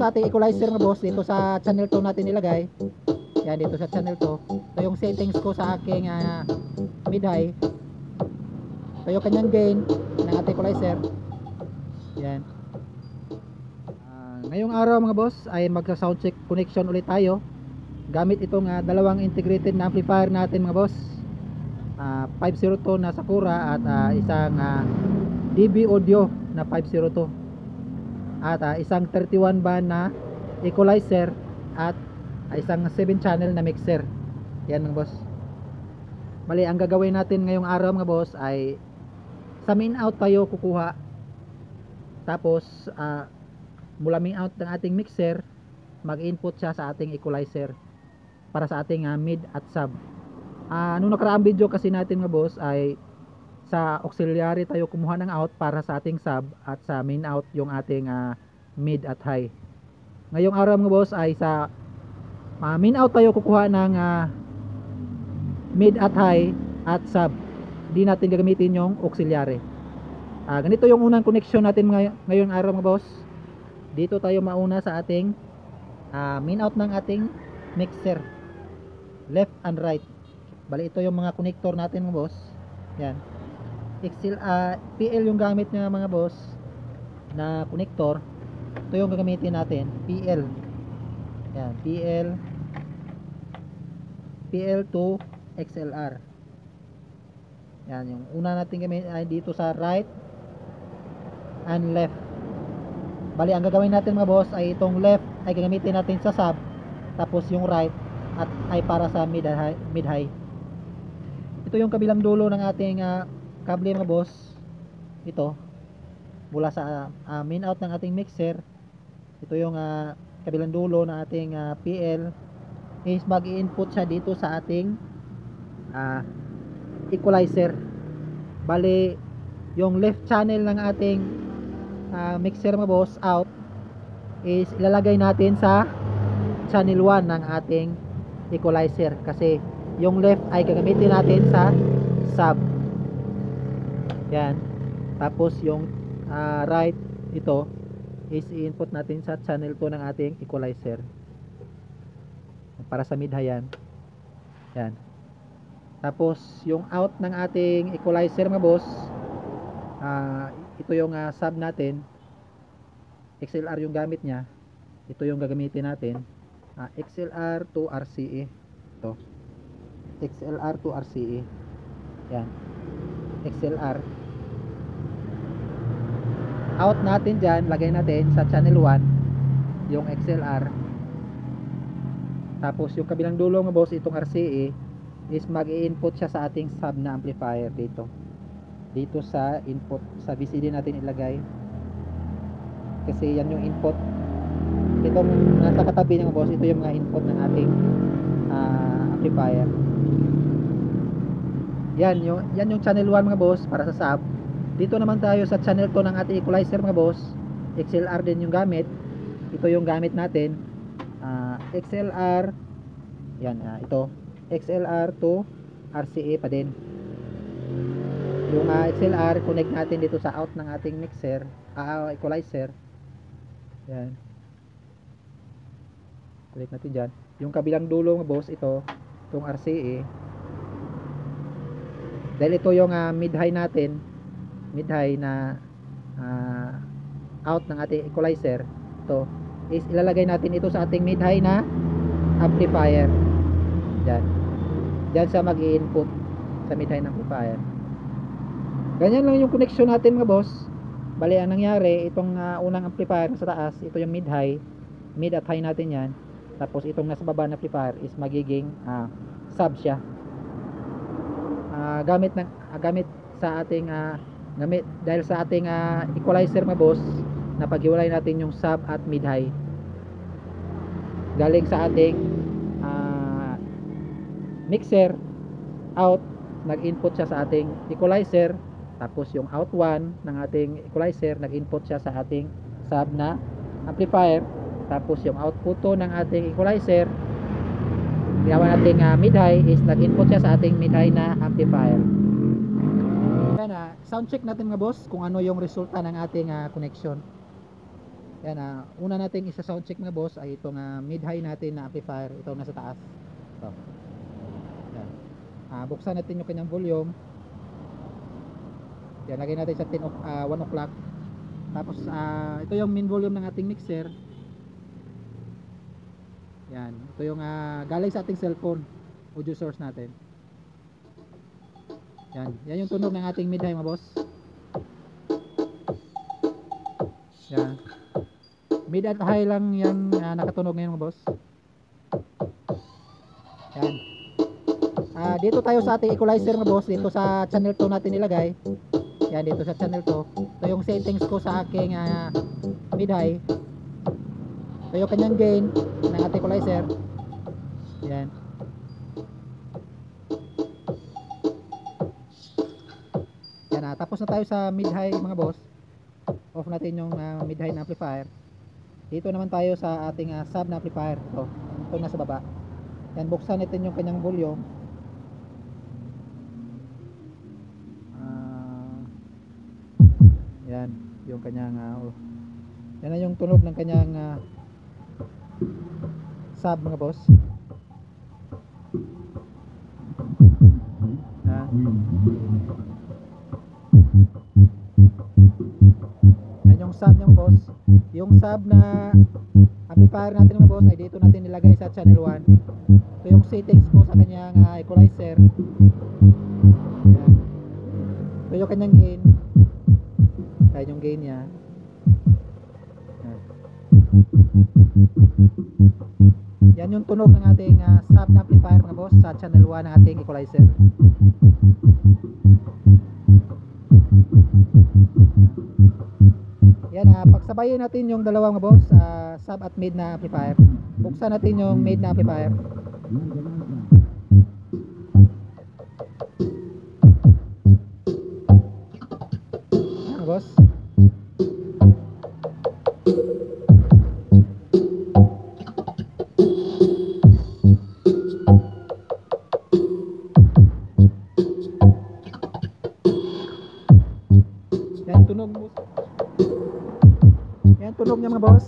sa ating equalizer mga boss, dito sa channel 2 natin ilagay. Yan, dito sa channel 2. Ito yung settings ko sa aking mid high. Ito yung kanyang gain ng ating equalizer. Yan. Ngayong araw mga boss ay magsa sound check connection ulit tayo gamit itong dalawang integrated na amplifier natin mga boss. 502 na Sakura at isang DB Audio na 502 at isang 31 band na equalizer at isang 7 channel na mixer. Yan mga boss. Bali, ang gagawin natin ngayong araw mga boss ay sa main out tayo kukuha, tapos mula main out ng ating mixer mag-input siya sa ating equalizer para sa ating mid at sub. Nung nakaraang video kasi natin mga boss ay sa auxiliary tayo kumuha ng out para sa ating sub at sa main out yung ating mid at high. Ngayong araw mga boss ay sa main out tayo kukuha ng mid at high at sub. Di natin gagamitin yung auxiliary. Ganito yung unang connection natin ngayong araw mga boss. Dito tayo mauna sa ating main out ng ating mixer, left and right. Bali, ito yung mga connector natin mga boss. Yan, PL yung gamit niya mga boss na connector. Ito yung gagamitin natin, PL. Yan, PL to XLR. Yan, yung una natin gamitin ay dito sa right and left. Bali, ang gagawin natin mga boss ay itong left ay gagamitin natin sa sub, tapos yung right at ay para sa mid high. Ito yung kabilang dulo ng ating kable mga boss. Ito mula sa main out ng ating mixer. Ito yung kabilang dulo ng ating PL is mag-i-input siya dito sa ating equalizer. Bali, yung left channel ng ating mixer mga boss out is ilalagay natin sa channel 1 ng ating equalizer kasi yung left ay gagamitin natin sa sub. Yan. Tapos yung right, ito is i-input natin sa channel 2 ng ating equalizer para sa mid high. Yan. Tapos yung out ng ating equalizer mga boss, ito yung sub natin, XLR yung gamit niya. Ito yung gagamitin natin, XLR to RCA. Ito, XLR to RCA. Yan, XLR. Out natin dyan, lagay natin sa channel 1 yung XLR. Tapos yung kabilang dulo mga boss, itong RCA is mag-i-input siya sa ating sub na amplifier dito sa input, sa VCD natin ilagay kasi yan yung input. Itong nasa katabi ng boss, ito yung mga input ng ating amplifier. Yan yung channel 1 mga boss para sa sub. Dito naman tayo sa channel 2 ng ating equalizer mga boss. XLR din yung gamit. Ito yung gamit natin, XLR. Yan, ito XLR to RCA pa din. Yung XLR connect natin dito sa out ng ating mixer, equalizer. Yan, connect natin dyan. Yung kabilang dulo mga boss, itong RCA, dahil ito yung mid high natin, mid high na out ng ating equalizer. Ito is ilalagay natin ito sa ating mid high na amplifier. Dyan sa mag-i-input sa mid high na amplifier. Ganyan lang yung connection natin mga boss. Bali, ang nangyari, itong unang amplifier sa taas, ito yung mid high, mid at high natin yan. Tapos itong nasa baba na amplifier is magiging sub siya. Gamit sa ating dahil sa ating equalizer mga boss, napaghiwalay natin yung sub at mid high. Galing sa ating mixer out, nag-input siya sa ating equalizer. Tapos yung out 1 ng ating equalizer, nag-input siya sa ating sub na amplifier. Tapos yung output 2 ng ating equalizer, ginawa nating mid high, is nag-input siya sa ating mid high na amplifier. Yan, sound check natin mga boss kung ano yung resulta ng ating connection. Yan, una nating isa sound check mga boss ay itong mid-high natin na amplifier, ito nasa taas. Ito. Yan. Buksan natin yung kanyang volume. Yan, lagay natin sa 1 o'clock. Tapos ito yung main volume ng ating mixer. Yan, ito yung galing sa ating cellphone audio source natin. Yan yung tunog ng ating mid-high mga boss. Yan. Mid at high lang yan nakatunog ngayon mga boss. Yan. Dito tayo sa ating equalizer mga boss, dito sa channel 2 natin nilagay. Yan, dito sa channel 2. Ito yung settings ko sa aking mid-high. Ito yung kanyang gain ng ating equalizer. Yan. Yan, tapos na tayo sa mid-high mga boss. Off natin yung mid-high na amplifier. Dito naman tayo sa ating sub na amplifier. Ito nasa baba. Yan, buksan natin yung kanyang volume. Yan, yung kanyang yan na yung tunog ng kanyang sub mga boss. Yan yung sub ng boss. Yung sub na amplifier natin mga boss ay dito natin nilagay sa channel 1. Ito yung settings ko sa kanyang equalizer. Yan. Ito yung kanyang gain. Kaya yung gain niya. Yan yung tunog ng ating sub na amplifier mga boss sa channel 1 ng ating equalizer. Yan, pagsabayin natin yung dalawang mga boss, sub at mid na amplifier. Buksan natin yung mid na amplifier. Yan mga boss. Yan tunog mo. Yan tunog niya mga boss.